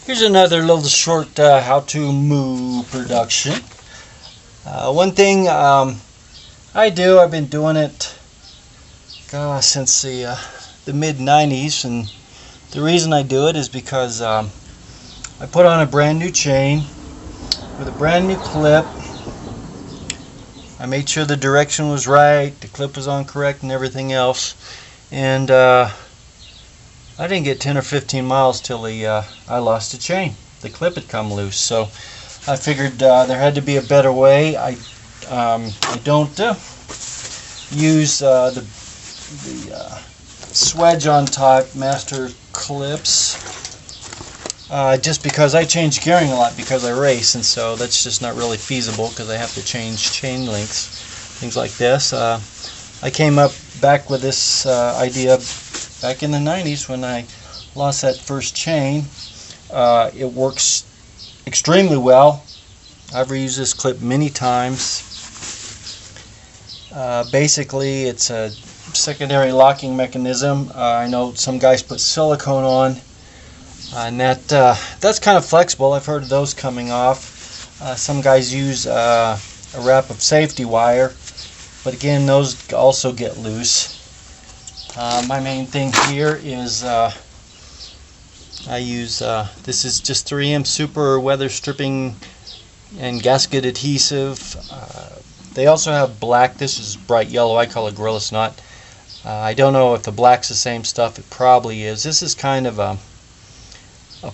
Here's another little short how-to moo production. One thing I've been doing it since the mid-90s, and the reason I do it is because I put on a brand new chain with a brand new clip. I made sure the direction was right, the clip was on correct, and everything else. And I didn't get 10 or 15 miles till I lost the chain. The clip had come loose. So I figured there had to be a better way. I don't use the swedge on top master clips just because I change gearing a lot because I race, and so that's just not really feasible because I have to change chain lengths, things like this. I came back with this idea back in the 90s when I lost that first chain. It works extremely well. I've reused this clip many times. Basically, it's a secondary locking mechanism. I know some guys put silicone on, and that's kind of flexible. I've heard of those coming off. Some guys use a wrap of safety wire, but again, those also get loose. My main thing here is I use this is just 3M super weather stripping and gasket adhesive. They also have black. This is bright yellow. I call it Gorilla Snot. I don't know if the black's the same stuff. It probably is. This is kind of a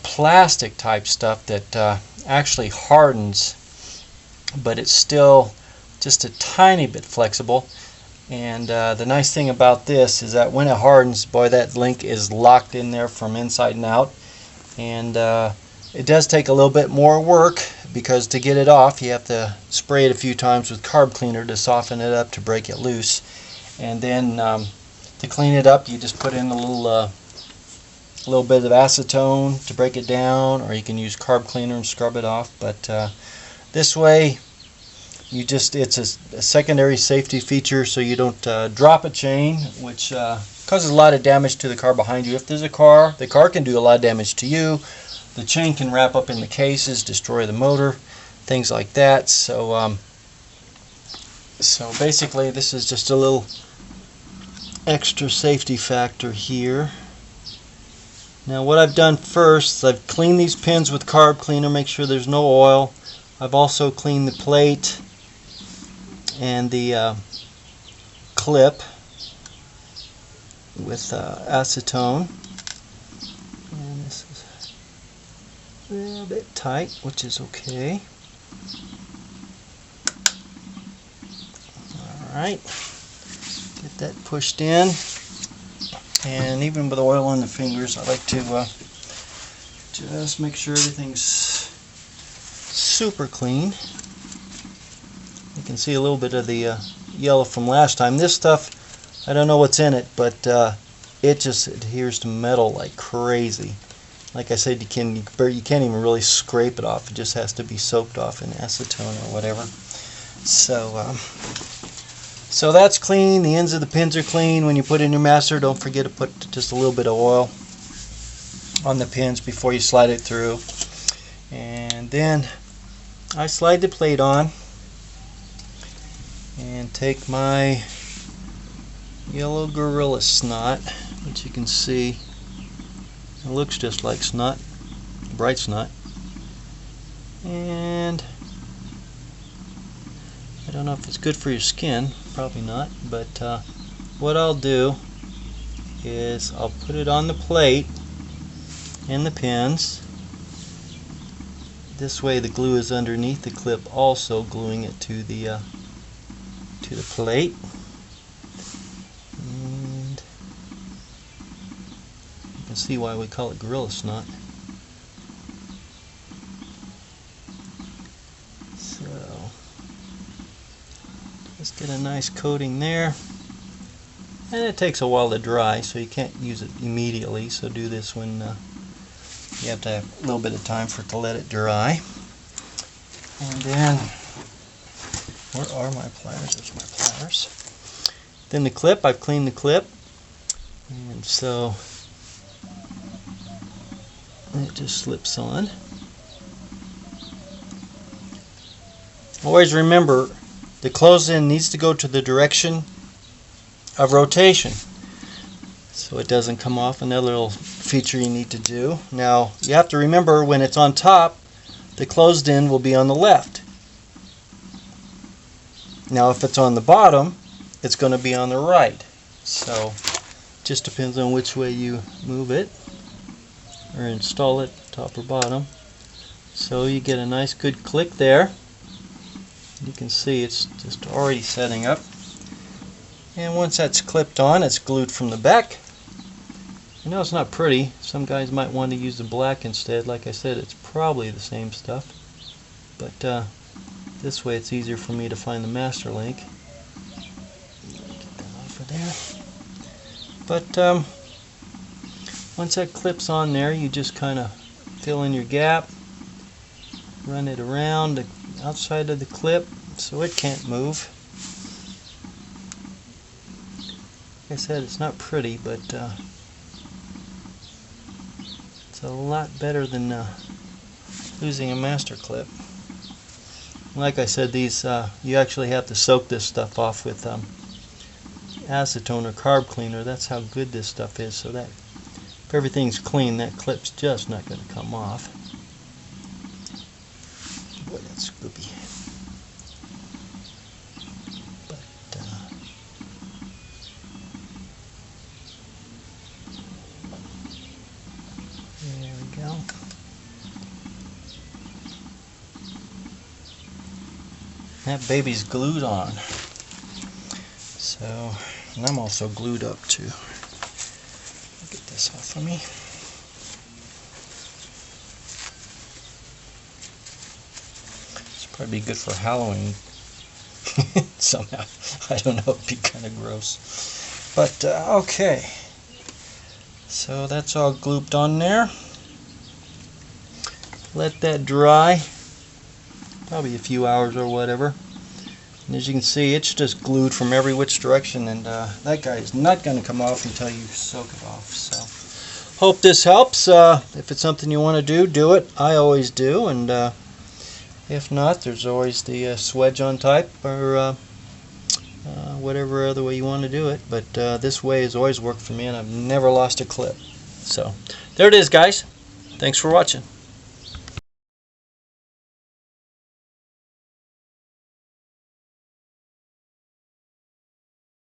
plastic type stuff that actually hardens, but it's still just a tiny bit flexible. And the nice thing about this is that when it hardens, boy, that link is locked in there from inside and out. And it does take a little bit more work because to get it off, you have to spray it a few times with carb cleaner to soften it up to break it loose. And then to clean it up, you just put in a little bit of acetone to break it down, or you can use carb cleaner and scrub it off. But this way, it's a secondary safety feature so you don't drop a chain, which causes a lot of damage to the car behind you. If there's a car, the car can do a lot of damage to you. The chain can wrap up in the cases, destroy the motor, things like that. So basically this is just a little extra safety factor here. Now what I've done first is I've cleaned these pins with carb cleaner, make sure there's no oil. I've also cleaned the plate and the clip with acetone. And this is a little bit tight, which is okay. Alright, get that pushed in. And even with oil on the fingers, I like to just make sure everything's super clean. You can see a little bit of the yellow from last time. This stuff, I don't know what's in it, but it just adheres to metal like crazy. Like I said, you can't even really scrape it off. It just has to be soaked off in acetone or whatever. So that's clean. The ends of the pins are clean. When you put in your master, don't forget to put just a little bit of oil on the pins before you slide it through. And then I slide the plate on and take my yellow Gorilla Snot, which you can see it looks just like snot, bright snot, and I don't know if it's good for your skin, probably not, but what I'll do is I'll put it on the plate and the pins. This way the glue is underneath the clip, also gluing it to the plate. And you can see why we call it Gorilla Snot. So just get a nice coating there. And it takes a while to dry, so you can't use it immediately, so do this when you have to have a little bit of time for it to let it dry. And then, where are my pliers? There's my pliers. Then the clip, I've cleaned the clip, and so and it just slips on. Always remember, the close-in needs to go to the direction of rotation so it doesn't come off. Another little feature you need to do. Now you have to remember, when it's on top, the closed-in will be on the left. Now if it's on the bottom, it's going to be on the right. So just depends on which way you move it or install it, top or bottom. So you get a nice good click there. You can see it's just already setting up. And once that's clipped on, it's glued from the back. I know it's not pretty. Some guys might want to use the black instead. Like I said, it's probably the same stuff. But this way it's easier for me to find the master link. Get that off of there. But once that clips on there, you just kind of fill in your gap, run it around the outside of the clip so it can't move. Like I said, it's not pretty, but it's a lot better than losing a master clip. Like I said, these you actually have to soak this stuff off with acetone or carb cleaner. That's how good this stuff is, so that if everything's clean, that clip's just not going to come off. Boy, that's goopy. But there we go. That baby's glued on. So, and I'm also glued up too. Get this off of me. It's probably good for Halloween. Somehow. I don't know, it'd be kind of gross. But, okay. So that's all glued on there. Let that dry. Probably a few hours or whatever. And as you can see, it's just glued from every which direction, and that guy is not going to come off until you soak it off. So, hope this helps. If it's something you want to do it. I always do, and if not, there's always the swedge-on type, or whatever other way you want to do it. But this way has always worked for me, and I've never lost a clip. So, there it is, guys. Thanks for watching.